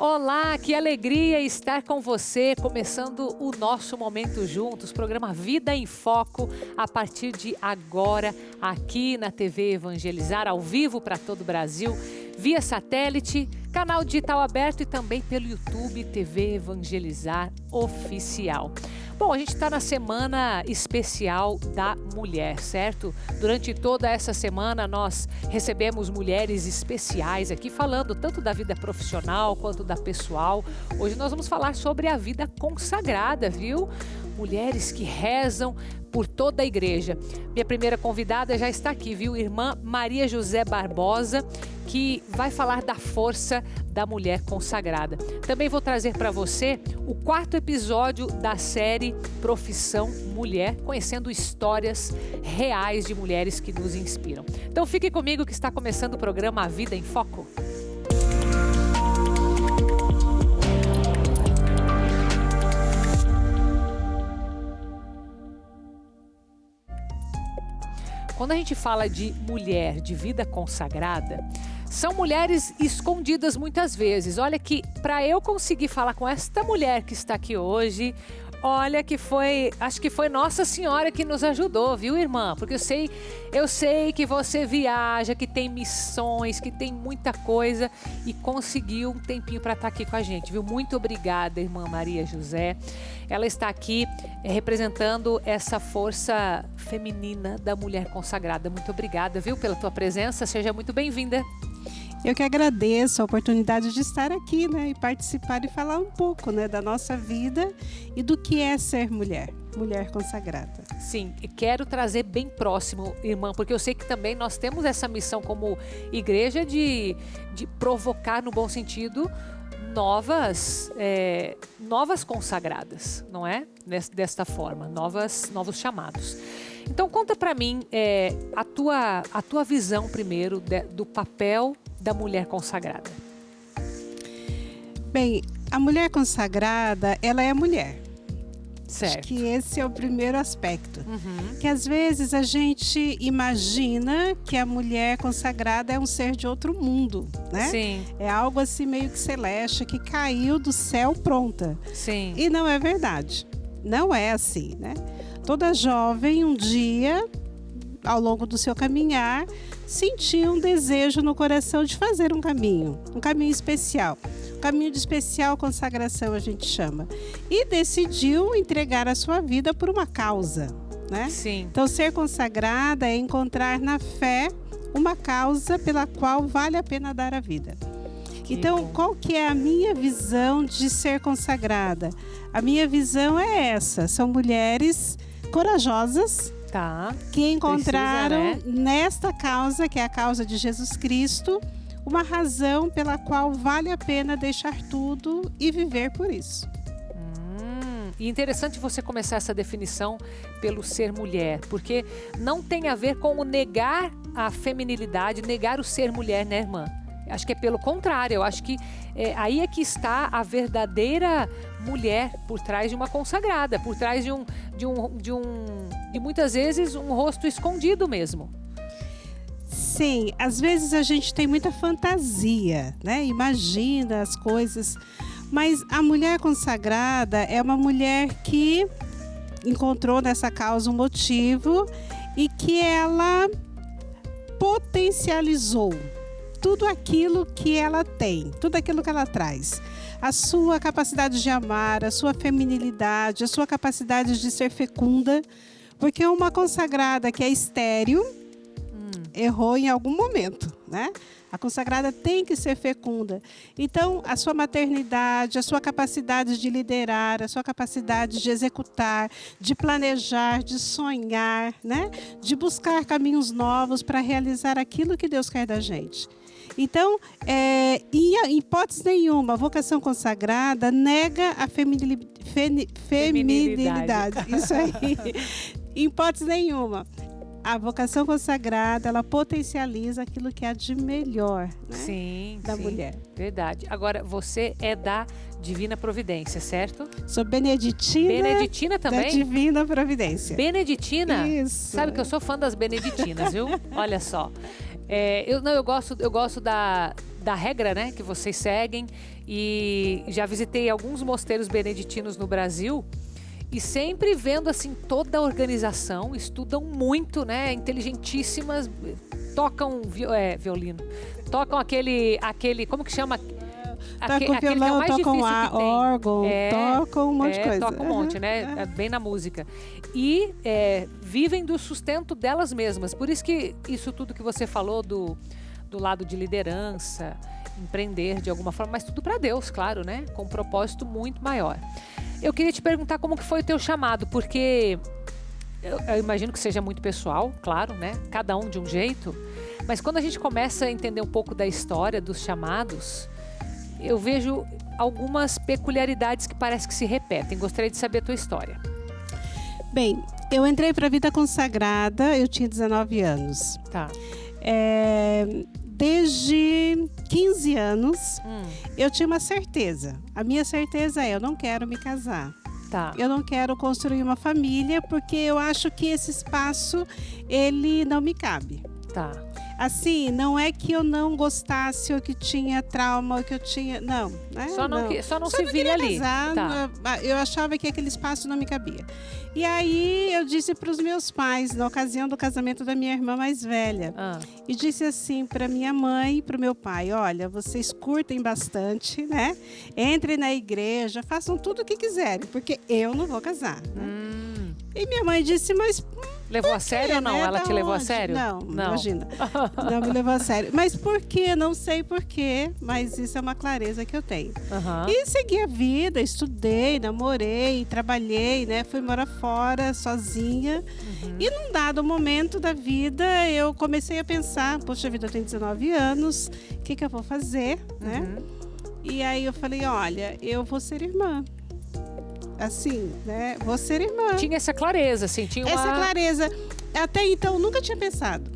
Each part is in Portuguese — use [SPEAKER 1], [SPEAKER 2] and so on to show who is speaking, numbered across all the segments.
[SPEAKER 1] Olá, que alegria estar com você, começando o nosso Momento Juntos, programa Vida em Foco, a partir de agora, aqui na TV Evangelizar, ao vivo para todo o Brasil, via satélite, canal digital aberto e também pelo YouTube TV Evangelizar Oficial. Bom, a gente está na semana especial da mulher, certo? Durante toda essa semana nós recebemos mulheres especiais aqui falando tanto da vida profissional quanto da pessoal. Hoje nós vamos falar sobre a vida consagrada, viu? Mulheres que rezam por toda a igreja. Minha primeira convidada já está aqui, viu? Irmã Maria José Barbosa, que vai falar da força da mulher consagrada. Também vou trazer para você o 4º episódio da série Profissão Mulher, conhecendo histórias reais de mulheres que nos inspiram. Então fique comigo que está começando o programa A Vida em Foco. Quando a gente fala de mulher de vida consagrada, são mulheres escondidas muitas vezes. Olha que para eu conseguir falar com esta mulher que está aqui hoje, olha que acho que foi Nossa Senhora que nos ajudou, viu, irmã? Porque eu sei que você viaja, que tem missões, que tem muita coisa e conseguiu um tempinho para estar aqui com a gente, viu? Muito obrigada, irmã Maria José. Ela está aqui representando essa força feminina da mulher consagrada. Muito obrigada, viu, pela tua presença. Seja muito bem-vinda.
[SPEAKER 2] Eu que agradeço a oportunidade de estar aqui, né, e participar e falar um pouco, né, da nossa vida e do que é ser mulher consagrada.
[SPEAKER 1] Sim, e quero trazer bem próximo, irmã, porque eu sei que também nós temos essa missão como igreja de provocar, no bom sentido, novas consagradas, não é? Desta forma, novos chamados. Então conta para mim a tua visão primeiro do papel da mulher consagrada.
[SPEAKER 2] Bem, a mulher consagrada, ela é mulher.
[SPEAKER 1] Certo.
[SPEAKER 2] Acho que esse é o primeiro aspecto.
[SPEAKER 1] Uhum.
[SPEAKER 2] Que às vezes a gente imagina que a mulher consagrada é um ser de outro mundo, né?
[SPEAKER 1] Sim.
[SPEAKER 2] É algo assim meio que celeste, que caiu do céu pronta.
[SPEAKER 1] Sim.
[SPEAKER 2] E não é verdade. Não é assim, né? Toda jovem, um dia, ao longo do seu caminhar, sentiu um desejo no coração de fazer um caminho especial. Um caminho de especial consagração, a gente chama. E decidiu entregar a sua vida por uma causa, né?
[SPEAKER 1] Sim.
[SPEAKER 2] Então, ser consagrada é encontrar na fé uma causa pela qual vale a pena dar a vida. Então, qual que é a minha visão de ser consagrada? A minha visão é essa. São mulheres corajosas,
[SPEAKER 1] tá,
[SPEAKER 2] que encontraram
[SPEAKER 1] precisa, né?
[SPEAKER 2] Nesta causa, que é a causa de Jesus Cristo, uma razão pela qual vale a pena deixar tudo e viver por isso.
[SPEAKER 1] E interessante você começar essa definição pelo ser mulher, porque não tem a ver com o negar a feminilidade, negar o ser mulher, né, irmã? Acho que é pelo contrário, eu acho que aí é que está a verdadeira mulher por trás de uma consagrada, por trás de muitas vezes um rosto escondido mesmo.
[SPEAKER 2] Sim, às vezes a gente tem muita fantasia, né? Imagina as coisas, mas a mulher consagrada é uma mulher que encontrou nessa causa um motivo e que ela potencializou tudo aquilo que ela tem, tudo aquilo que ela traz. A sua capacidade de amar, a sua feminilidade, a sua capacidade de ser fecunda, porque uma consagrada que é estéril, errou em algum momento, né? A consagrada tem que ser fecunda. Então, a sua maternidade, a sua capacidade de liderar, a sua capacidade de executar, de planejar, de sonhar, né? De buscar caminhos novos para realizar aquilo que Deus quer da gente. Então, em hipótese nenhuma, a vocação consagrada nega a feminilidade. Isso aí. Em hipótese nenhuma. A vocação consagrada, ela potencializa aquilo que há de melhor, né?
[SPEAKER 1] Sim,
[SPEAKER 2] da mulher.
[SPEAKER 1] Verdade. Agora, você é da Divina Providência, certo?
[SPEAKER 2] Sou beneditina.
[SPEAKER 1] Beneditina também?
[SPEAKER 2] Da Divina Providência.
[SPEAKER 1] Beneditina?
[SPEAKER 2] Isso.
[SPEAKER 1] Sabe que eu sou fã das beneditinas, viu? Olha só. Eu gosto da da regra, né, que vocês seguem. E já visitei alguns mosteiros beneditinos no Brasil e sempre vendo assim toda a organização, estudam muito, né, inteligentíssimas, tocam violino, tocam aquele, como que chama?
[SPEAKER 2] Tocam violão, tocam órgão, tocam um monte de coisa.
[SPEAKER 1] Tocam um monte, né? Bem na música. E vivem do sustento delas mesmas. Por isso que isso tudo que você falou do lado de liderança, empreender de alguma forma, mas tudo para Deus, claro, né? Com um propósito muito maior. Eu queria te perguntar como que foi o teu chamado, porque eu imagino que seja muito pessoal, claro, né? Cada um de um jeito. Mas quando a gente começa a entender um pouco da história dos chamados, eu vejo algumas peculiaridades que parece que se repetem. Gostaria de saber a tua história.
[SPEAKER 2] Bem, eu entrei para a vida consagrada, eu tinha 19 anos.
[SPEAKER 1] Tá.
[SPEAKER 2] Desde 15 anos, eu tinha uma certeza. A minha certeza é, eu não quero me casar.
[SPEAKER 1] Tá.
[SPEAKER 2] Eu não quero construir uma família, porque eu acho que esse espaço, ele não me cabe.
[SPEAKER 1] Tá.
[SPEAKER 2] Assim, não é que eu não gostasse ou que tinha trauma ou que eu tinha... Não, né?
[SPEAKER 1] Só não se via ali.
[SPEAKER 2] Casar,
[SPEAKER 1] tá.
[SPEAKER 2] Eu achava que aquele espaço não me cabia. E aí eu disse para os meus pais, na ocasião do casamento da minha irmã mais velha, e disse assim para minha mãe e para o meu pai, olha, vocês curtem bastante, né? Entrem na igreja, façam tudo o que quiserem, porque eu não vou casar. Né? E minha mãe disse, mas...
[SPEAKER 1] Levou a sério ou não?
[SPEAKER 2] Né?
[SPEAKER 1] Ela te levou a sério?
[SPEAKER 2] Não, imagina. Não me levou a sério. Mas por quê? Não sei por quê, mas isso é uma clareza que eu tenho. E segui a vida, estudei, namorei, trabalhei, né? Fui morar fora, sozinha. E num dado momento da vida, eu comecei a pensar, poxa vida, eu tenho 19 anos, o que eu vou fazer, né? E aí eu falei, olha, eu vou ser irmã. Assim, né? Vou ser irmã.
[SPEAKER 1] Tinha essa clareza, assim, tinha uma...
[SPEAKER 2] Essa clareza. Até então, nunca tinha pensado.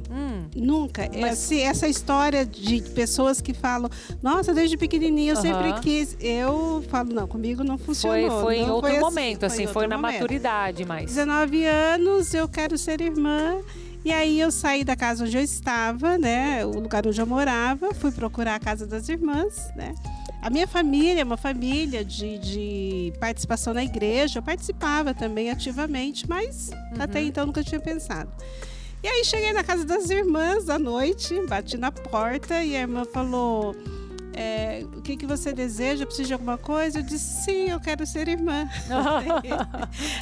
[SPEAKER 2] Nunca.
[SPEAKER 1] Mas...
[SPEAKER 2] Essa história de pessoas que falam, nossa, desde pequenininha eu sempre quis. Eu falo, não, comigo não funcionou.
[SPEAKER 1] Foi em outro momento,
[SPEAKER 2] assim,
[SPEAKER 1] foi na maturidade, mas...
[SPEAKER 2] 19 anos, eu quero ser irmã. E aí eu saí da casa onde eu estava, né? O lugar onde eu morava, fui procurar a casa das irmãs, né? A minha família é uma família de participação na igreja. Eu participava também ativamente, mas até então nunca tinha pensado. E aí cheguei na casa das irmãs à noite, bati na porta e a irmã falou, o que você deseja? Precisa de alguma coisa? Eu disse, sim, eu quero ser irmã.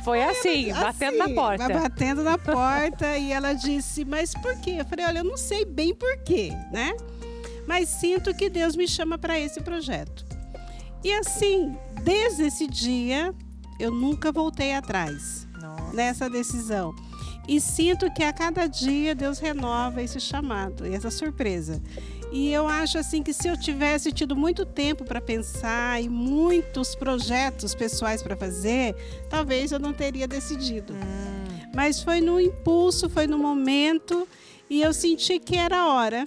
[SPEAKER 1] Foi assim, batendo na porta.
[SPEAKER 2] Batendo na porta e ela disse, mas por quê? Eu falei, olha, eu não sei bem por quê, né? Mas sinto que Deus me chama para esse projeto. E assim, desde esse dia, eu nunca voltei atrás nessa decisão. E sinto que a cada dia Deus renova esse chamado, essa surpresa. E eu acho assim que se eu tivesse tido muito tempo para pensar e muitos projetos pessoais para fazer, talvez eu não teria decidido. Mas foi no impulso, foi no momento e eu senti que era a hora.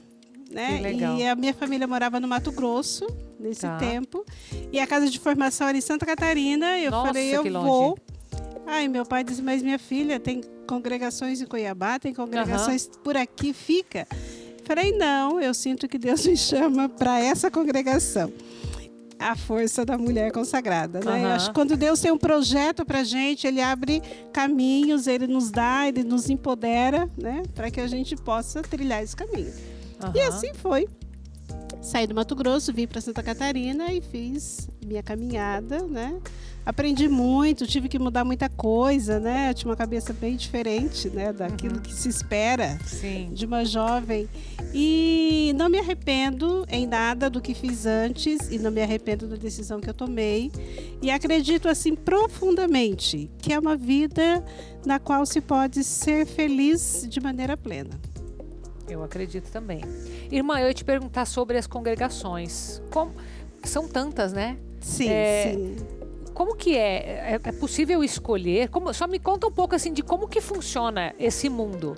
[SPEAKER 2] Né? E a minha família morava no Mato Grosso nesse tempo. E a casa de formação era em Santa Catarina. Eu falei, eu vou. Aí meu pai disse, mas minha filha, tem congregações em Cuiabá, tem congregações por aqui, fica. Falei, não, eu sinto que Deus me chama para essa congregação. A força da mulher consagrada, né? Eu acho que quando Deus tem um projeto pra gente, Ele abre caminhos, Ele nos dá, Ele nos empodera, né? Para que a gente possa trilhar esse caminho. E assim foi. Saí do Mato Grosso, vim para Santa Catarina e fiz minha caminhada, né? Aprendi muito, tive que mudar muita coisa, né? Eu tinha uma cabeça bem diferente, né? Daquilo que se espera de uma jovem. E não me arrependo em nada do que fiz antes e não me arrependo da decisão que eu tomei. E acredito, assim, profundamente que é uma vida na qual se pode ser feliz de maneira plena.
[SPEAKER 1] Eu acredito também. Irmã, eu ia te perguntar sobre as congregações. São tantas, né?
[SPEAKER 2] Sim, sim.
[SPEAKER 1] Como que é? É possível escolher? Só me conta um pouco assim de como que funciona esse mundo.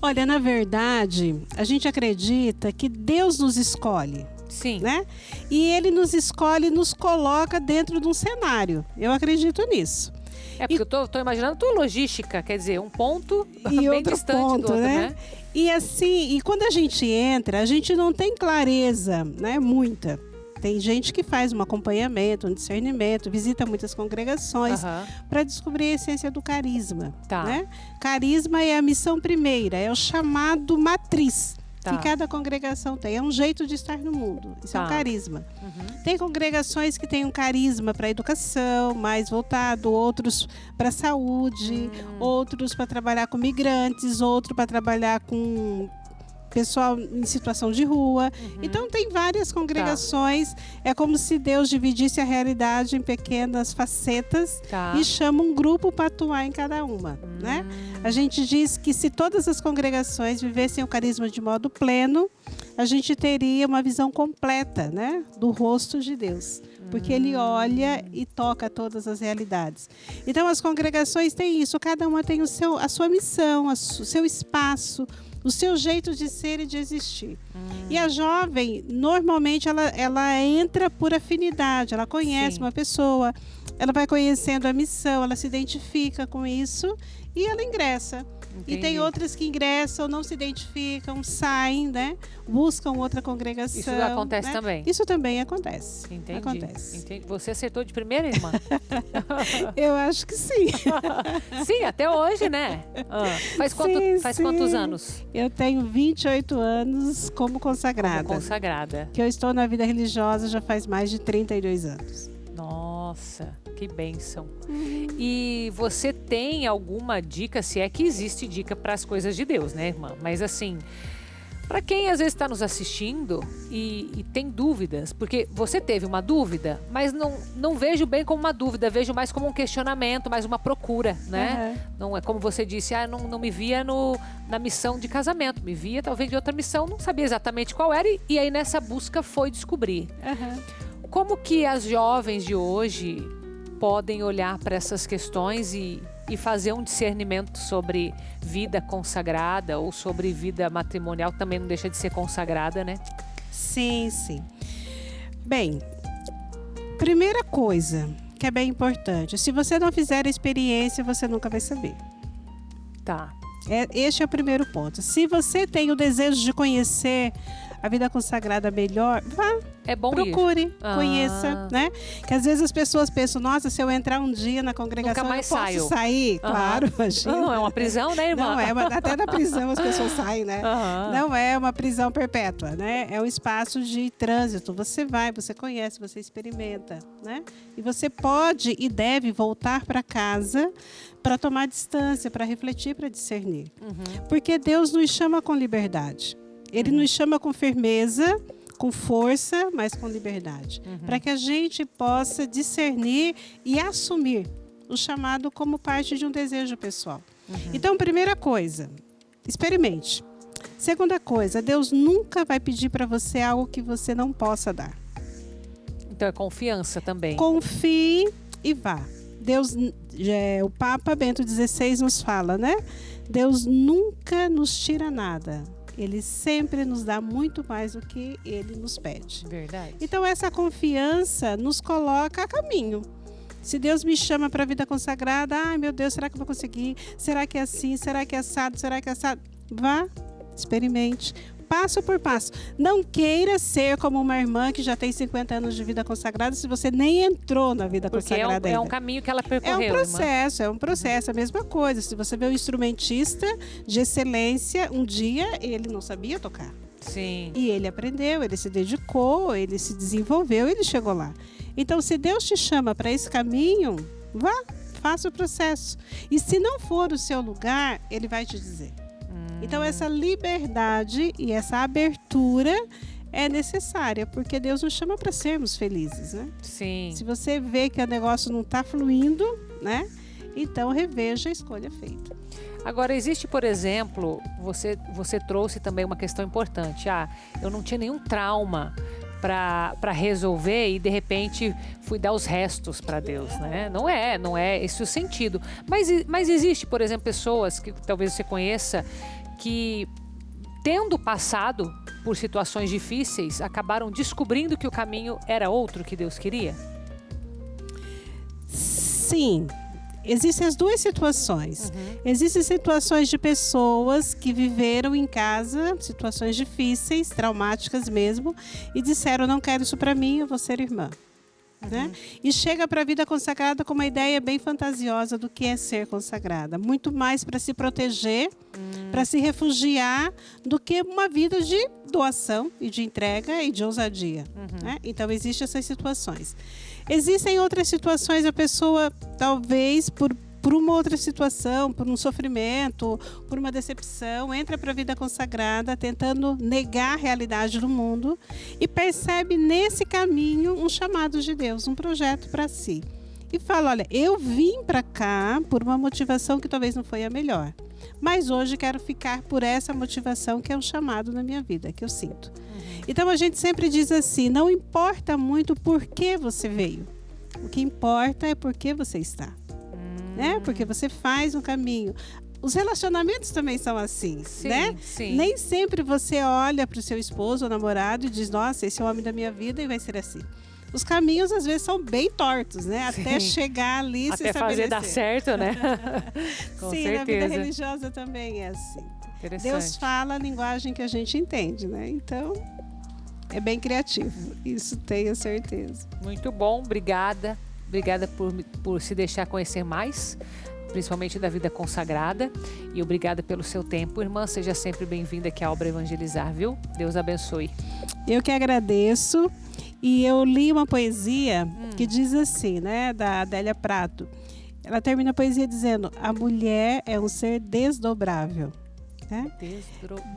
[SPEAKER 2] Olha, na verdade, a gente acredita que Deus nos escolhe.
[SPEAKER 1] Sim.
[SPEAKER 2] Né? E Ele nos escolhe e nos coloca dentro de um cenário. Eu acredito nisso.
[SPEAKER 1] Porque eu tô imaginando a tua logística, quer dizer, um ponto
[SPEAKER 2] e
[SPEAKER 1] bem
[SPEAKER 2] outro
[SPEAKER 1] distante
[SPEAKER 2] ponto,
[SPEAKER 1] do outro, né?
[SPEAKER 2] E assim, e quando a gente entra, a gente não tem clareza, né? Muita. Tem gente que faz um acompanhamento, um discernimento, visita muitas congregações para descobrir a essência do carisma.
[SPEAKER 1] Tá.
[SPEAKER 2] Né? Carisma é a missão primeira, é o chamado matriz que cada congregação tem. É um jeito de estar no mundo. Isso é um carisma. Tem congregações que têm um carisma para a educação, mais voltado, outros para a saúde, outros para trabalhar com migrantes, outros para trabalhar com pessoal em situação de rua. Então tem várias congregações. É como se Deus dividisse a realidade em pequenas facetas e chama um grupo para atuar em cada uma, né? A gente diz que se todas as congregações vivessem o carisma de modo pleno, a gente teria uma visão completa, né, do rosto de Deus, porque Ele olha e toca todas as realidades. Então as congregações têm isso, cada uma tem a sua missão, o seu espaço, o seu jeito de ser e de existir. E a jovem, normalmente, ela entra por afinidade, ela conhece uma pessoa, ela vai conhecendo a missão, ela se identifica com isso e ela ingressa. Entendi. E tem outras que ingressam, não se identificam, saem, né? Buscam outra congregação.
[SPEAKER 1] Isso acontece também?
[SPEAKER 2] Isso também acontece.
[SPEAKER 1] Entendi.
[SPEAKER 2] Acontece.
[SPEAKER 1] Entendi. Você acertou de primeira, irmã?
[SPEAKER 2] Eu acho que sim.
[SPEAKER 1] Sim, até hoje, né? Faz quantos anos?
[SPEAKER 2] Eu tenho 28 anos como consagrada.
[SPEAKER 1] Como consagrada.
[SPEAKER 2] Que eu estou na vida religiosa já faz mais de 32 anos.
[SPEAKER 1] Nossa, que bênção. E você tem alguma dica, se é que existe dica para as coisas de Deus, né, irmã? Mas assim, para quem às vezes está nos assistindo e tem dúvidas, porque você teve uma dúvida, mas não vejo bem como uma dúvida, vejo mais como um questionamento, mais uma procura, né? Não é como você disse, não me via na missão de casamento, me via talvez de outra missão, não sabia exatamente qual era, e aí nessa busca foi descobrir. Como que as jovens de hoje podem olhar para essas questões e fazer um discernimento sobre vida consagrada ou sobre vida matrimonial, também não deixa de ser consagrada, né?
[SPEAKER 2] Sim, sim. Bem, primeira coisa que é bem importante, se você não fizer a experiência, você nunca vai saber.
[SPEAKER 1] Tá.
[SPEAKER 2] Este é o primeiro ponto. Se você tem o desejo de conhecer a vida consagrada melhor, vá.
[SPEAKER 1] É bom
[SPEAKER 2] procure, conheça, né? Que às vezes as pessoas pensam, nossa, se eu entrar um dia na congregação,
[SPEAKER 1] nunca mais
[SPEAKER 2] eu posso sair? Claro, imagina.
[SPEAKER 1] Não, é uma prisão, né, irmã?
[SPEAKER 2] Não, até da prisão as pessoas saem, né? Não é uma prisão perpétua, né? É um espaço de trânsito. Você vai, você conhece, você experimenta, né? E você pode e deve voltar para casa para tomar distância, para refletir, para discernir. Porque Deus nos chama com liberdade. Ele nos chama com firmeza, com força, mas com liberdade. Para que a gente possa discernir e assumir o chamado como parte de um desejo pessoal. Então, primeira coisa, experimente. Segunda coisa, Deus nunca vai pedir para você algo que você não possa dar.
[SPEAKER 1] Então, é confiança também.
[SPEAKER 2] Confie e vá. Deus, o Papa Bento XVI nos fala, né? Deus nunca nos tira nada. Ele sempre nos dá muito mais do que Ele nos pede.
[SPEAKER 1] Verdade.
[SPEAKER 2] Então, essa confiança nos coloca a caminho. Se Deus me chama para a vida consagrada, ai meu Deus, será que eu vou conseguir? Será que é assim? Será que é assado? Será que é assado? Vá, experimente. Passo por passo. Não queira ser como uma irmã que já tem 50 anos de vida consagrada se você nem entrou na vida consagrada ainda.
[SPEAKER 1] É um caminho que ela percorreu,
[SPEAKER 2] é um processo, a mesma coisa. Se você vê um instrumentista de excelência, um dia ele não sabia tocar.
[SPEAKER 1] Sim.
[SPEAKER 2] E ele aprendeu, ele se dedicou, ele se desenvolveu, ele chegou lá. Então, se Deus te chama para esse caminho, vá, faça o processo. E se não for o seu lugar, Ele vai te dizer. Então, essa liberdade e essa abertura é necessária, porque Deus nos chama para sermos felizes, né?
[SPEAKER 1] Sim.
[SPEAKER 2] Se você vê que o negócio não está fluindo, né? Então, reveja a escolha feita.
[SPEAKER 1] Agora, existe, por exemplo, você trouxe também uma questão importante. Eu não tinha nenhum trauma para resolver e, de repente, fui dar os restos para Deus, né? Não é esse o sentido. Mas existe, por exemplo, pessoas que talvez você conheça que, tendo passado por situações difíceis, acabaram descobrindo que o caminho era outro que Deus queria?
[SPEAKER 2] Sim. existem as duas situações. Existem situações de pessoas que viveram em casa, situações difíceis, traumáticas mesmo, e disseram, não quero isso para mim, eu vou ser irmã. Né? E chega para a vida consagrada com uma ideia bem fantasiosa do que é ser consagrada. Muito mais para se proteger, para se refugiar, do que uma vida de doação e de entrega e de ousadia. Né? Então, existem essas situações. Existem outras situações, a pessoa, talvez, por uma outra situação, por um sofrimento, por uma decepção, entra para a vida consagrada tentando negar a realidade do mundo e percebe nesse caminho um chamado de Deus, um projeto para si. E fala, olha, eu vim para cá por uma motivação que talvez não foi a melhor, mas hoje quero ficar por essa motivação que é um chamado na minha vida, que eu sinto. Então a gente sempre diz assim, não importa muito por que você veio, o que importa é por que você está. Né? Porque você faz um caminho. Os relacionamentos também são assim,
[SPEAKER 1] sim,
[SPEAKER 2] né?
[SPEAKER 1] Sim.
[SPEAKER 2] Nem sempre você olha para o seu esposo ou namorado e diz, nossa, esse é o homem da minha vida e vai ser assim. Os caminhos, às vezes, são bem tortos, né?
[SPEAKER 1] Sim.
[SPEAKER 2] Até chegar ali,
[SPEAKER 1] até fazer dar certo, né? Com
[SPEAKER 2] sim,
[SPEAKER 1] certeza.
[SPEAKER 2] Na vida religiosa também é assim. Deus fala a linguagem que a gente entende, né? Então, é bem criativo. Isso tenho certeza.
[SPEAKER 1] Muito bom, obrigada. Obrigada por se deixar conhecer mais, principalmente da vida consagrada. E obrigada pelo seu tempo. Irmã, seja sempre bem-vinda aqui à Obra Evangelizar, viu? Deus abençoe.
[SPEAKER 2] Eu que agradeço. E eu li uma poesia que diz assim, né? Da Adélia Prato. Ela termina a poesia dizendo, a mulher é um ser desdobrável. Né?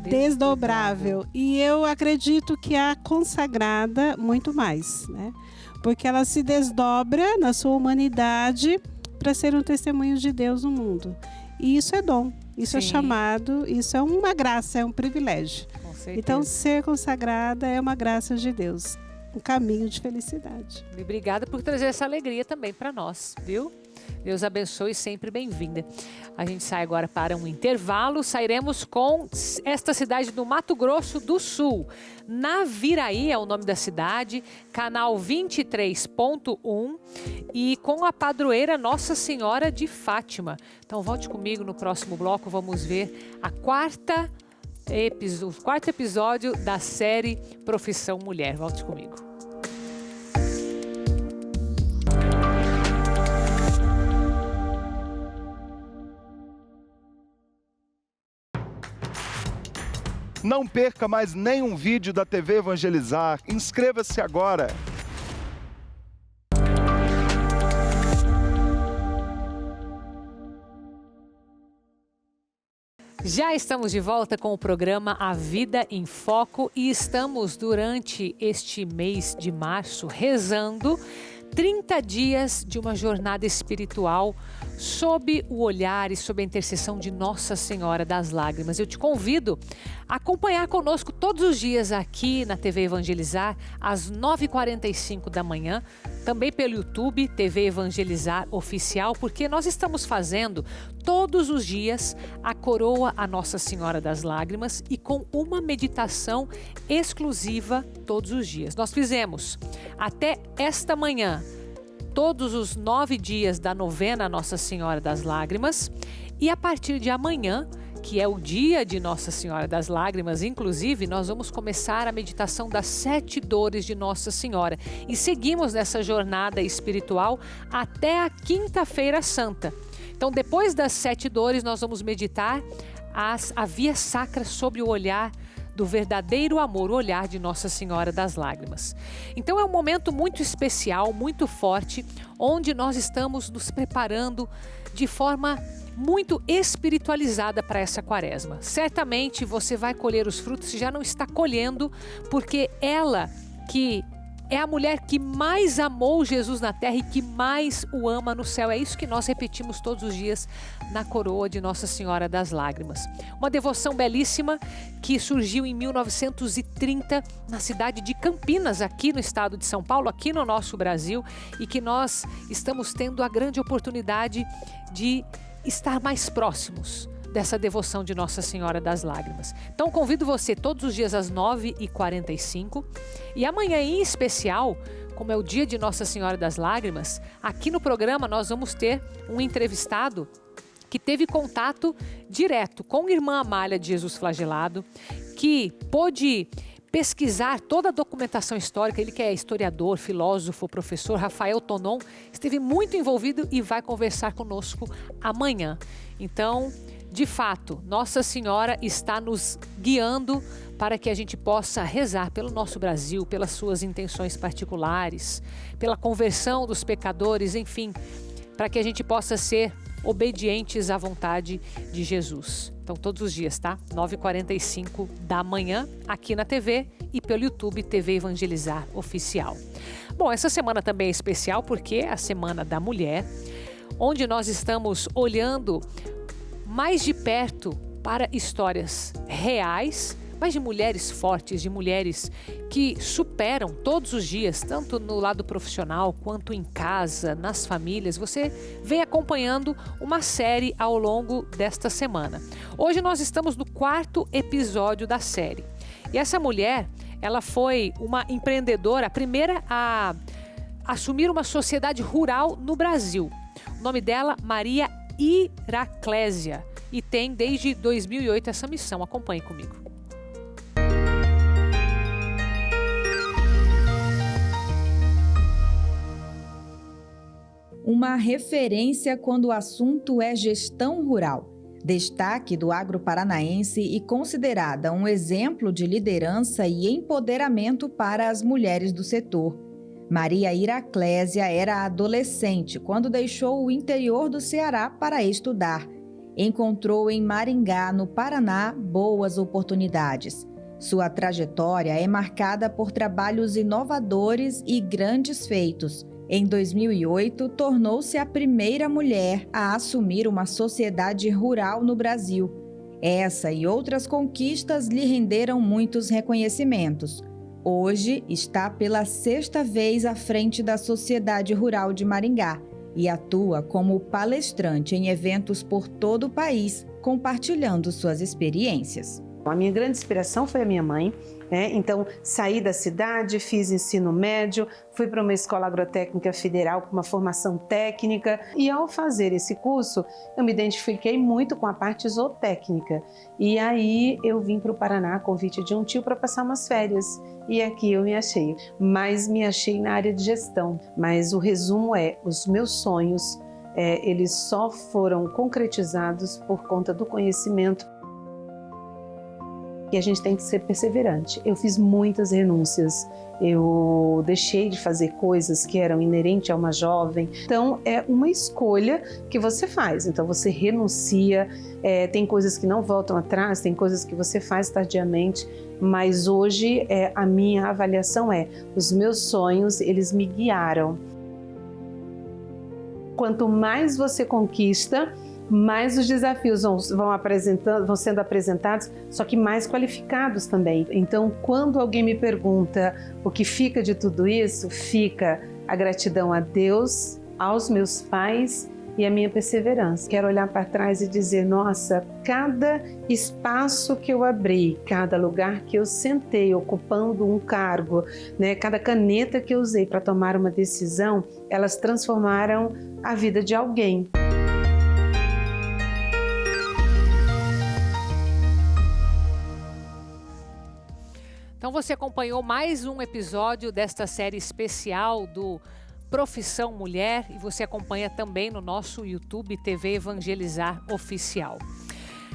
[SPEAKER 2] Desdobrável. E eu acredito que a consagrada muito mais, né? Porque ela se desdobra na sua humanidade para ser um testemunho de Deus no mundo. E isso é dom, isso é chamado, isso é uma graça, é um privilégio.
[SPEAKER 1] Com certeza.
[SPEAKER 2] Então, ser consagrada é uma graça de Deus, um caminho de felicidade.
[SPEAKER 1] E obrigada por trazer essa alegria também para nós, viu? Deus abençoe, sempre bem-vinda. A gente sai agora para um intervalo. Sairemos com esta cidade do Mato Grosso do Sul. Naviraí é o nome da cidade, canal 23.1 e com a padroeira Nossa Senhora de Fátima. Então volte comigo no próximo bloco, vamos ver o quarto episódio da série Profissão Mulher. Volte comigo.
[SPEAKER 3] Não perca mais nenhum vídeo da TV Evangelizar. Inscreva-se agora.
[SPEAKER 1] Já estamos de volta com o programa A Vida em Foco e estamos durante este mês de março rezando 30 dias de uma jornada espiritual sob o olhar e sob a intercessão de Nossa Senhora das Lágrimas. Eu te convido a acompanhar conosco todos os dias aqui na TV Evangelizar, às 9h45 da manhã, também pelo YouTube, TV Evangelizar Oficial, porque nós estamos fazendo todos os dias a coroa a Nossa Senhora das Lágrimas e com uma meditação exclusiva todos os dias. Nós fizemos até esta manhã todos os 9 dias da novena Nossa Senhora das Lágrimas e a partir de amanhã, que é o dia de Nossa Senhora das Lágrimas, inclusive, nós vamos começar a meditação das 7 dores de Nossa Senhora e seguimos nessa jornada espiritual até a Quinta-feira Santa. Então, depois das 7 dores, nós vamos meditar a via sacra sobre o olhar do verdadeiro amor, o olhar de Nossa Senhora das Lágrimas. Então é um momento muito especial, muito forte, onde nós estamos nos preparando de forma muito espiritualizada para essa quaresma. Certamente você vai colher os frutos, se já não está colhendo, porque ela que é a mulher que mais amou Jesus na terra e que mais o ama no céu. É isso que nós repetimos todos os dias na coroa de Nossa Senhora das Lágrimas. Uma devoção belíssima que surgiu em 1930 na cidade de Campinas, aqui no estado de São Paulo, aqui no nosso Brasil, e que nós estamos tendo a grande oportunidade de estar mais próximos dessa devoção de Nossa Senhora das Lágrimas. Então convido você todos os dias às 9h45 e amanhã em especial, como é o dia de Nossa Senhora das Lágrimas, aqui no programa nós vamos ter um entrevistado que teve contato direto com a irmã Amália de Jesus Flagelado, que pôde pesquisar toda a documentação histórica. Ele que é historiador, filósofo, professor, Rafael Tonon, esteve muito envolvido e vai conversar conosco amanhã. Então, de fato, Nossa Senhora está nos guiando para que a gente possa rezar pelo nosso Brasil, pelas suas intenções particulares, pela conversão dos pecadores, enfim, para que a gente possa ser obedientes à vontade de Jesus. Então, todos os dias, tá? 9h45 da manhã, aqui na TV e pelo YouTube TV Evangelizar Oficial. Bom, essa semana também é especial porque é a Semana da Mulher, onde nós estamos olhando mais de perto para histórias reais, mas de mulheres fortes, de mulheres que superam todos os dias, tanto no lado profissional quanto em casa, nas famílias. Você vem acompanhando uma série ao longo desta semana. Hoje nós estamos no 4º episódio da série. E essa mulher, ela foi uma empreendedora, a primeira a assumir uma sociedade rural no Brasil. O nome dela, Maria Iraclésia, e tem desde 2008 essa missão. Acompanhe comigo.
[SPEAKER 4] Uma referência quando o assunto é gestão rural. Destaque do agro paranaense e considerada um exemplo de liderança e empoderamento para as mulheres do setor. Maria Iraclésia era adolescente quando deixou o interior do Ceará para estudar. Encontrou em Maringá, no Paraná, boas oportunidades. Sua trajetória é marcada por trabalhos inovadores e grandes feitos. Em 2008, tornou-se a primeira mulher a assumir uma sociedade rural no Brasil. Essa e outras conquistas lhe renderam muitos reconhecimentos. Hoje, está pela 6ª vez à frente da Sociedade Rural de Maringá e atua como palestrante em eventos por todo o país, compartilhando suas experiências.
[SPEAKER 5] A minha grande inspiração foi a minha mãe, né? Então, saí da cidade, fiz ensino médio, fui para uma escola agrotécnica federal com uma formação técnica e ao fazer esse curso, eu me identifiquei muito com a parte zootécnica. E aí eu vim para o Paraná a convite de um tio para passar umas férias e aqui eu me achei. Mas me achei na área de gestão, mas o resumo é, os meus sonhos, eles só foram concretizados por conta do conhecimento. E a gente tem que ser perseverante. Eu fiz muitas renúncias, eu deixei de fazer coisas que eram inerentes a uma jovem. Então, é uma escolha que você faz. Então, você renuncia, tem coisas que não voltam atrás, tem coisas que você faz tardiamente, mas hoje a minha avaliação os meus sonhos, eles me guiaram. Quanto mais você conquista, mais os desafios vão sendo apresentados, só que mais qualificados também. Então, quando alguém me pergunta o que fica de tudo isso, fica a gratidão a Deus, aos meus pais e a minha perseverança. Quero olhar para trás e dizer, nossa, cada espaço que eu abri, cada lugar que eu sentei ocupando um cargo, né, cada caneta que eu usei para tomar uma decisão, elas transformaram a vida de alguém.
[SPEAKER 1] Então você acompanhou mais um episódio desta série especial do Profissão Mulher e você acompanha também no nosso YouTube TV Evangelizar Oficial.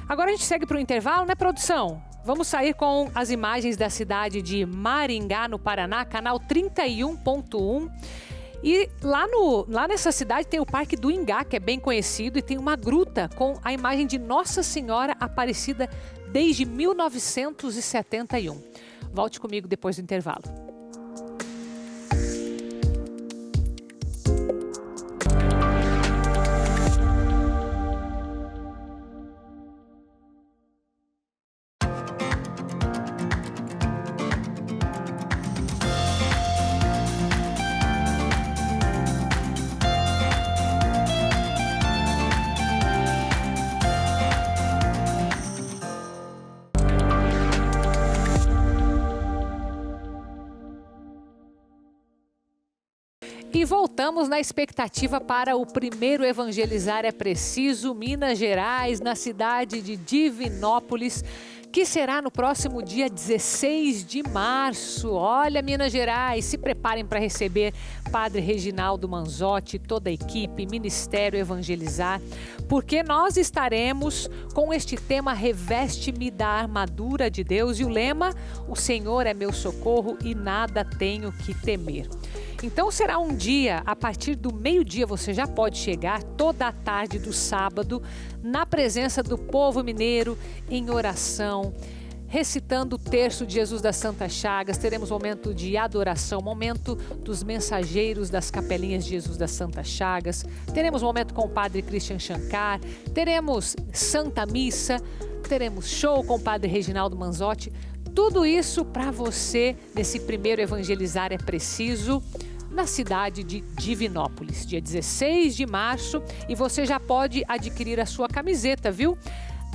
[SPEAKER 1] Agora a gente segue para o intervalo, né, produção? Vamos sair com as imagens da cidade de Maringá, no Paraná, canal 31.1. E lá nessa cidade tem o Parque do Ingá, que é bem conhecido, e tem uma gruta com a imagem de Nossa Senhora Aparecida desde 1971. Volte comigo depois do intervalo. E voltamos na expectativa para o primeiro Evangelizar é Preciso, Minas Gerais, na cidade de Divinópolis, que será no próximo dia 16 de março. Olha, Minas Gerais, se preparem para receber Padre Reginaldo Manzotti, toda a equipe, Ministério Evangelizar, porque nós estaremos com este tema Reveste-me da armadura de Deus e o lema: o Senhor é meu socorro e nada tenho que temer. Então será um dia, a partir do meio-dia você já pode chegar, toda a tarde do sábado, na presença do povo mineiro, em oração, recitando o terço de Jesus das Santas Chagas. Teremos momento de adoração, momento dos mensageiros das capelinhas de Jesus das Santas Chagas, teremos momento com o Padre Christian Shankar, teremos Santa Missa, teremos show com o Padre Reginaldo Manzotti. Tudo isso para você nesse primeiro Evangelizar é Preciso, na cidade de Divinópolis, dia 16 de março. E você já pode adquirir a sua camiseta, viu?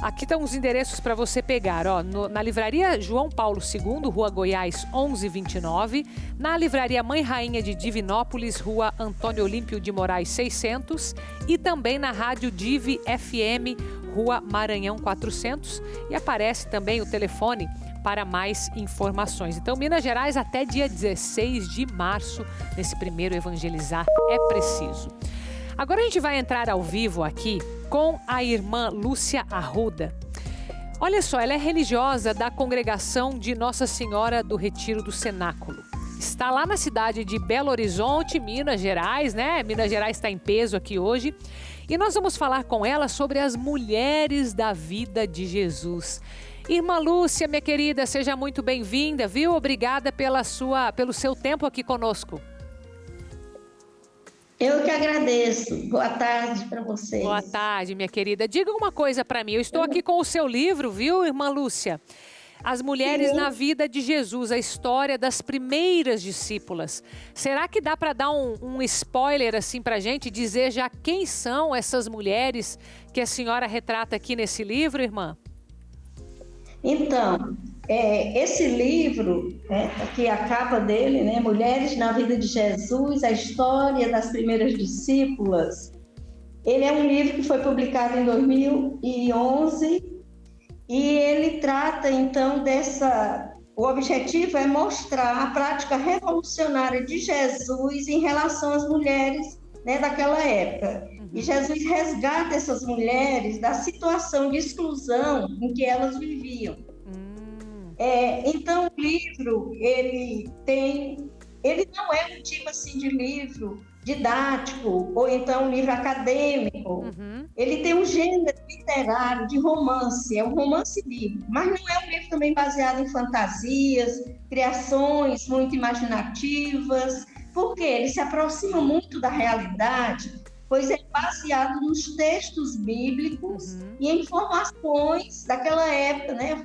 [SPEAKER 1] Aqui estão os endereços para você pegar, ó, na Livraria João Paulo II, Rua Goiás 1129, na Livraria Mãe Rainha de Divinópolis, Rua Antônio Olímpio de Moraes 600, e também na Rádio Divi FM, Rua Maranhão 400, e aparece também o telefone para mais informações. Então, Minas Gerais, até dia 16 de março, nesse primeiro Evangelizar é Preciso. Agora a gente vai entrar ao vivo aqui com a irmã Lúcia Arruda. Olha só, ela é religiosa da congregação de Nossa Senhora do Retiro do Cenáculo. Está lá na cidade de Belo Horizonte, Minas Gerais, né? Minas Gerais está em peso aqui hoje. E nós vamos falar com ela sobre as mulheres da vida de Jesus. Irmã Lúcia, minha querida, seja muito bem-vinda, viu? Obrigada pelo seu tempo aqui conosco.
[SPEAKER 6] Eu que agradeço. Boa tarde para vocês.
[SPEAKER 1] Boa tarde, minha querida. Diga uma coisa para mim. Eu estou aqui com o seu livro, viu, irmã Lúcia? As Mulheres na Vida de Jesus, a história das primeiras discípulas. Será que dá para dar um spoiler assim para a gente, dizer já quem são essas mulheres que a senhora retrata aqui nesse livro, irmã?
[SPEAKER 6] Então, esse livro, que a capa dele, né, Mulheres na Vida de Jesus, a história das primeiras discípulas, ele é um livro que foi publicado em 2011 e ele trata, então, o objetivo é mostrar a prática revolucionária de Jesus em relação às mulheres, né, daquela época. E Jesus resgata essas mulheres da situação de exclusão em que elas viviam. Então, o livro, ele não é um tipo assim de livro didático, ou então um livro acadêmico. Ele tem um gênero literário de romance, é um romance bíblico, mas não é um livro também baseado em fantasias, criações muito imaginativas, porque ele se aproxima muito da realidade, pois é baseado nos textos bíblicos e em informações daquela época, né,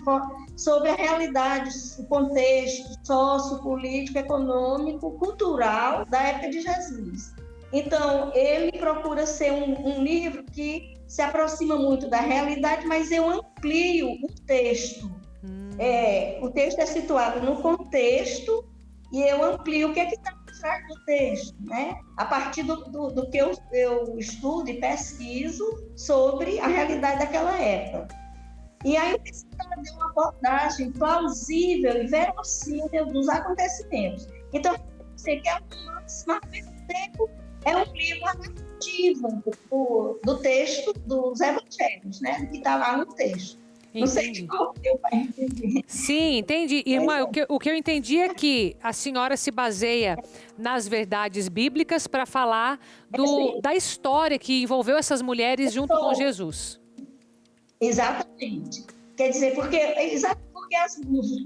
[SPEAKER 6] sobre a realidade, o contexto sociopolítico, econômico, cultural da época de Jesus. Então, ele procura ser um livro que se aproxima muito da realidade, mas eu amplio o texto. O texto é situado no contexto e eu amplio o que está do texto, né? A partir do que eu estudo e pesquiso sobre a realidade daquela época. E aí eu preciso ter uma abordagem plausível e verossímil dos acontecimentos. Então, você quer mas ao mesmo tempo é um livro narrativo do texto dos evangelhos, né? Que está lá no texto. Não sei de qual deu para entender.
[SPEAKER 1] Sim, entendi. Irmã, o que eu entendi é que a senhora se baseia nas verdades bíblicas para falar da história que envolveu essas mulheres junto com Jesus.
[SPEAKER 6] Exatamente. Quer dizer, porque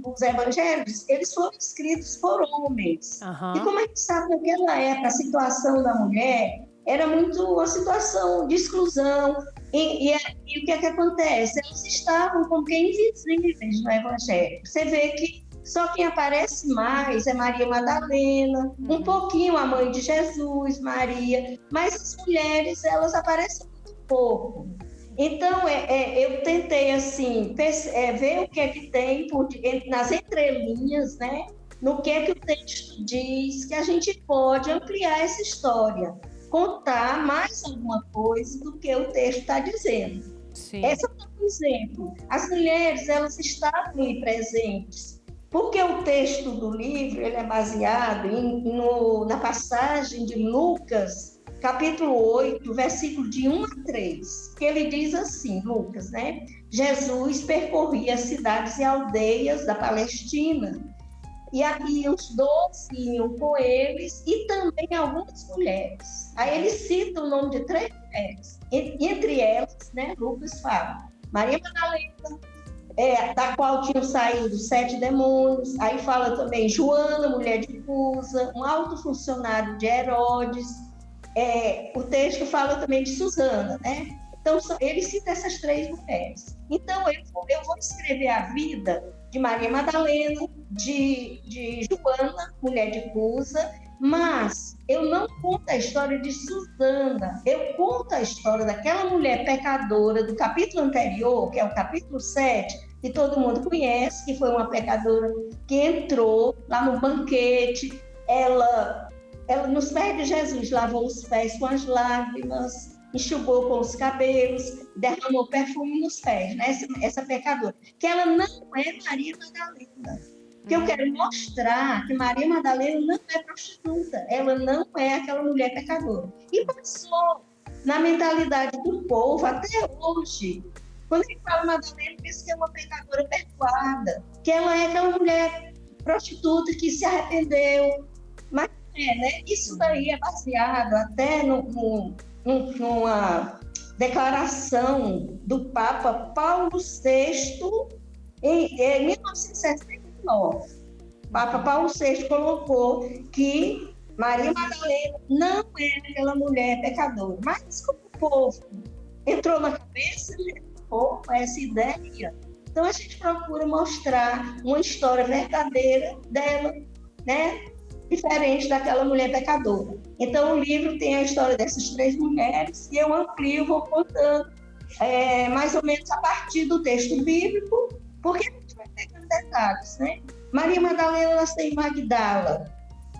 [SPEAKER 6] os evangelhos, eles foram escritos por homens. E como a gente sabe, naquela época, a situação da mulher era muito uma situação de exclusão. E o que é que acontece? Eles estavam como que invisíveis no Evangelho. Você vê que só quem aparece mais é Maria Madalena, um pouquinho a mãe de Jesus, Maria, mas as mulheres, elas aparecem muito pouco. Então, eu tentei, assim, ver o que é que tem nas entrelinhas, né? no que é que o texto diz, que a gente pode ampliar essa história, contar mais alguma coisa do que o texto está dizendo.
[SPEAKER 1] Sim.
[SPEAKER 6] Esse é um exemplo. As mulheres, elas estavam ali presentes, porque o texto do livro ele é baseado na passagem de Lucas, capítulo 8, versículo de 1 a 3, que ele diz assim, Lucas, né? Jesus percorria cidades e aldeias da Palestina, e aqui os 12 iam com eles, e também algumas mulheres. Aí ele cita o nome de 3 mulheres, entre elas, né, Lucas fala, Maria Madalena, da qual tinham saído 7 demônios. Aí fala também Joana, mulher de Cusa, um alto funcionário de Herodes. O texto fala também de Susana, né? Então, ele cita essas 3 mulheres. Então, eu vou escrever a vida de Maria Madalena, de Joana, mulher de Cusa, mas eu não conto a história de Susana, eu conto a história daquela mulher pecadora do capítulo anterior, que é o capítulo 7, que todo mundo conhece, que foi uma pecadora que entrou lá no banquete, ela nos pés de Jesus lavou os pés com as lágrimas, enxugou com os cabelos, derramou perfume nos pés, né? Essa pecadora, que ela não é Maria Madalena. Porque eu quero mostrar que Maria Madalena não é prostituta, ela não é aquela mulher pecadora. E passou na mentalidade do povo até hoje. Quando ele fala Madalena, pensa que é uma pecadora perdoada, que ela é aquela mulher prostituta que se arrependeu. Mas né? Isso daí é baseado até numa declaração do Papa Paulo VI em 1969. O Papa Paulo VI colocou que Maria Madalena não era aquela mulher pecadora. Mas como o povo entrou na cabeça com essa ideia, então a gente procura mostrar uma história verdadeira dela, né? Diferente daquela mulher pecadora. Então, o livro tem a história dessas 3 mulheres e eu amplio, vou contando mais ou menos a partir do texto bíblico, porque a gente vai pegando detalhes, né? Maria Madalena nasceu em Magdala,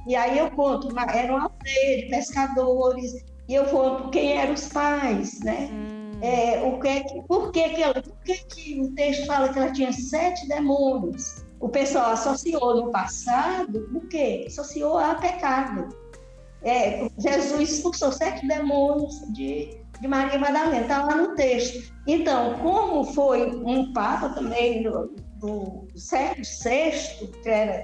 [SPEAKER 6] e aí eu conto, era uma aldeia de pescadores, e eu conto quem eram os pais, né? Por que o texto fala que ela tinha 7 demônios? O pessoal associou no passado, o quê? Associou a pecado. Jesus expulsou 7 demônios de Maria Madalena, está lá no texto. Então, como foi um papa também do século VI,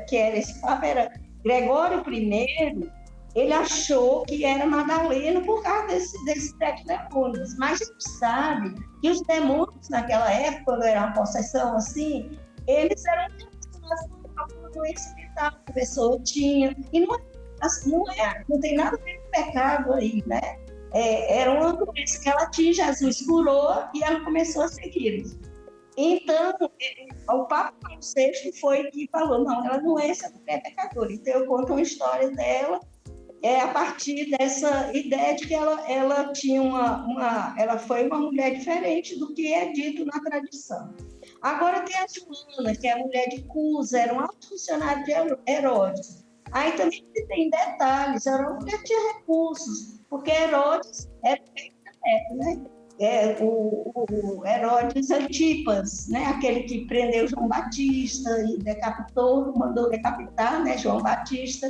[SPEAKER 6] que era esse papa, era Gregório I, ele achou que era Madalena por causa desses 7 demônios. Mas a gente sabe que os demônios naquela época, quando era uma possessão assim, eles eram alguma doença mental que a pessoa tinha, e não tem nada a ver com pecado aí, né? Era uma doença que ela tinha, Jesus curou e ela começou a seguir. Então, o Papa Paulo VI foi que falou, não, ela não é essa mulher pecadora. Então, eu conto uma história dela a partir dessa ideia de que ela tinha ela foi uma mulher diferente do que é dito na tradição. Agora tem a Joana, que é a mulher de Cusa, era um alto funcionário de Herodes. Aí também tem detalhes, era uma mulher que tinha recursos, porque Herodes era né? O Herodes Antipas, né? Aquele que prendeu João Batista e mandou decapitar, né? João Batista.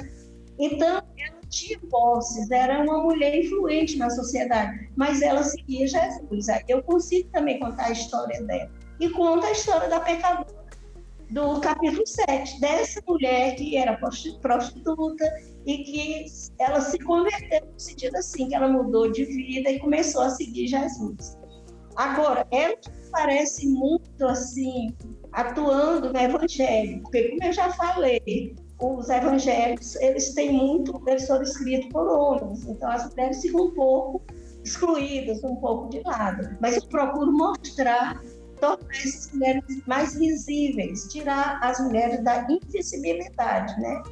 [SPEAKER 6] Então, ela tinha posses, era uma mulher influente na sociedade, mas ela seguia Jesus. Aí eu consigo também contar a história dela. E conta a história da pecadora do capítulo 7, dessa mulher que era prostituta e que ela se converteu no sentido assim, que ela mudou de vida e começou a seguir Jesus. Agora, ela parece muito assim, atuando no evangelho, porque como eu já falei, os evangelhos, eles foram escritos por homens, então as mulheres ficam um pouco excluídas, um pouco de lado. Mas eu procuro mostrar, tornar essas mulheres mais visíveis, tirar as mulheres da invisibilidade, né?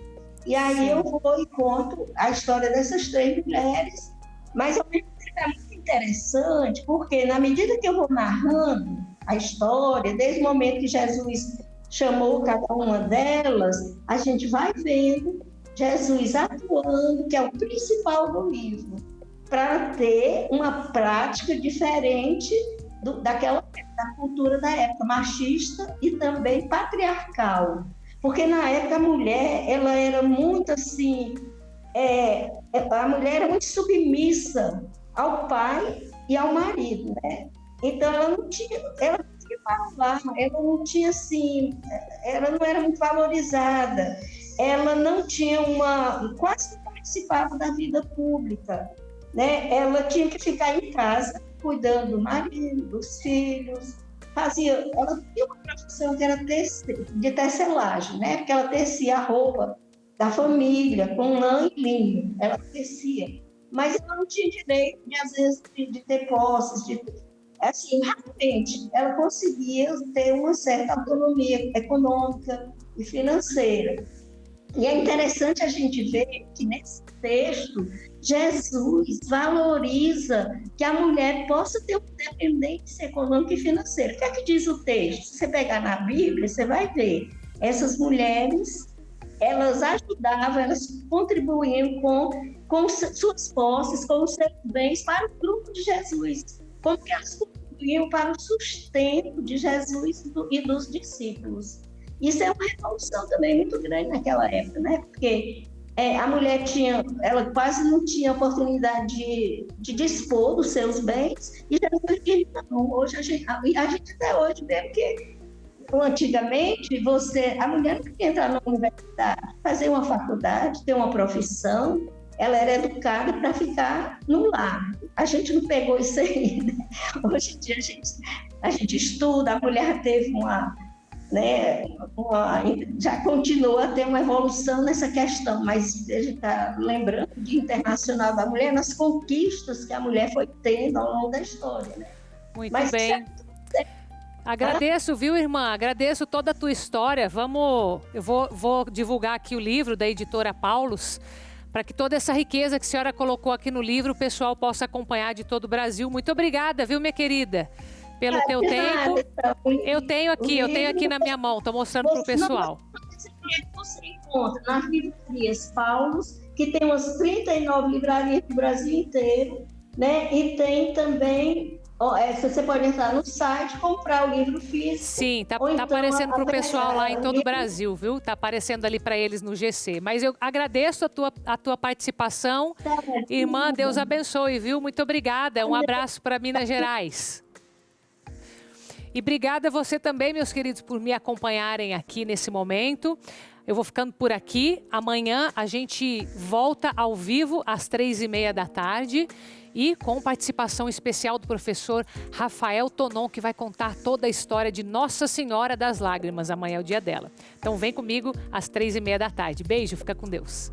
[SPEAKER 6] E aí eu vou e conto a história dessas 3 mulheres, mas ao mesmo tempo é muito interessante, porque na medida que eu vou narrando a história, desde o momento que Jesus chamou cada uma delas, a gente vai vendo Jesus atuando, que é o principal do livro, para ter uma prática diferente da cultura da época, machista e também patriarcal. Porque na época a mulher, ela era muito assim, a mulher era muito submissa ao pai e ao marido, né? Então ela não tinha falar, ela não tinha assim, ela não era muito valorizada, ela não tinha quase não participava da vida pública, né? Ela tinha que ficar em casa cuidando do marido, dos filhos, ela tinha uma profissão que era de tecelagem, né? Porque ela tecia a roupa da família com lã e linho, ela tecia, mas ela não tinha direito às vezes de ter posses, assim, rapidamente, ela conseguia ter uma certa autonomia econômica e financeira. E é interessante a gente ver que nesse texto, Jesus valoriza que a mulher possa ter uma independência econômica e financeira. O que é que diz o texto? Se você pegar na Bíblia, você vai ver. Essas mulheres, elas ajudavam, elas contribuíam com suas posses, com os seus bens para o grupo de Jesus. Como que elas contribuíam para o sustento de Jesus e dos discípulos. Isso é uma revolução também muito grande naquela época, né? Porque a mulher ela quase não tinha oportunidade de dispor dos seus bens, e Jesus disse, não, hoje a gente até hoje vê que antigamente a mulher não podia entrar na universidade, fazer uma faculdade, ter uma profissão, ela era educada para ficar no lar. A gente não pegou isso aí, né? Hoje em dia a gente estuda, a mulher teve já continua a ter uma evolução nessa questão, mas a gente está lembrando do Dia Internacional da Mulher, nas conquistas que a mulher foi tendo ao longo da história, né?
[SPEAKER 1] Muito bem. Agradeço, viu, irmã? Agradeço toda a tua história. Eu vou divulgar aqui o livro da editora Paulus, para que toda essa riqueza que a senhora colocou aqui no livro, o pessoal possa acompanhar de todo o Brasil. Muito obrigada, viu, minha querida? Pelo teu tempo. Eu tenho aqui na minha mão, estou mostrando para o pessoal.
[SPEAKER 6] Você encontra nas livrarias Paulus, que tem umas 39 livrarias do Brasil inteiro, né? E tem também, você pode entrar no site, comprar o livro físico.
[SPEAKER 1] Sim, tá aparecendo para o pessoal lá em todo o Brasil, viu? Tá aparecendo ali para eles no GC. Mas eu agradeço a tua participação. Irmã, Deus abençoe, viu? Muito obrigada. Um abraço para Minas Gerais. E obrigada a você também, meus queridos, por me acompanharem aqui nesse momento. Eu vou ficando por aqui. Amanhã a gente volta ao vivo às 3h30 da tarde e com participação especial do professor Rafael Tonon, que vai contar toda a história de Nossa Senhora das Lágrimas. Amanhã é o dia dela. Então vem comigo às 3h30 da tarde. Beijo, fica com Deus.